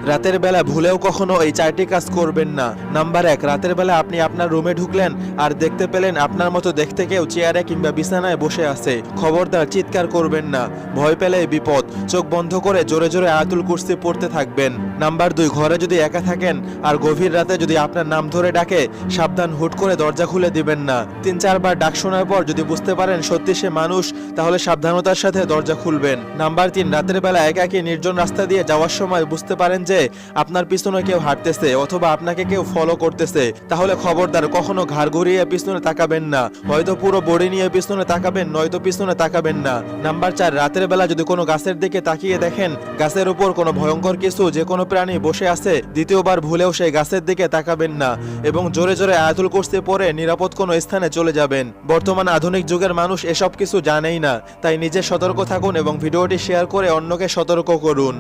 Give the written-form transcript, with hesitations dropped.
রাতের বেলা ভুলেও কখনো এই 4টি কাজ করবেন না। নাম্বার 1, রাতের বেলা আপনি আপনার রুমে ঢুকলেন আর দেখতে পেলেন আপনার মতো দেখতে কেউ চেয়ারে কিংবা বিছানায় বসে আছে। খবরদার চিৎকার করবেন না, ভয় পেলে বিপদ। চোখ বন্ধ করে জোরে জোরে আয়াতুল কুরসি পড়তে থাকবেন। নাম্বার 2, ঘরে যদি একা থাকেন আর গভীর রাতে যদি আপনার নাম ধরে ডাকে, সাবধান, হুট করে দরজা খুলে দিবেন না। 3-4 বার ডাক শোনার পর যদি বুঝতে পারেন সত্যি সে মানুষ, তাহলে সাবধানতার সাথে দরজা খুলবেন। নাম্বার 3, রাতের বেলা একাকী নির্জন রাস্তা দিয়ে যাওয়ার সময় বুঝতে পারেন যে আপনার পিছনে কেউ হাঁটতেছে অথবা আপনাকে কেউ ফলো করতেছে, তাহলে খবরদার কখনো ঘাড় ঘুরিয়ে পিছনে তাকাবেন না। হয়তো পুরো বডি নিয়ে পিছনে তাকাবেন, নয়তো পিছনে তাকাবেন না। নাম্বার 4, রাতের বেলা যদি কোনো গাছের দিকে তাকিয়ে দেখেন গাছের উপর কোনো ভয়ঙ্কর কিছু, যে কোনো প্রাণী বসে আছে, দ্বিতীয়বার ভুলেও সেই গাছের দিকে তাকাবেন না এবং জোরে জোরে আয়াতুল কুরসি পড়ে নিরাপদ কোনো স্থানে চলে যাবেন। বর্তমান আধুনিক যুগের মানুষ এসব কিছু জানেই না, তাই নিজে সতর্ক থাকুন এবং ভিডিওটি শেয়ার করে অন্যকে সতর্ক করুন।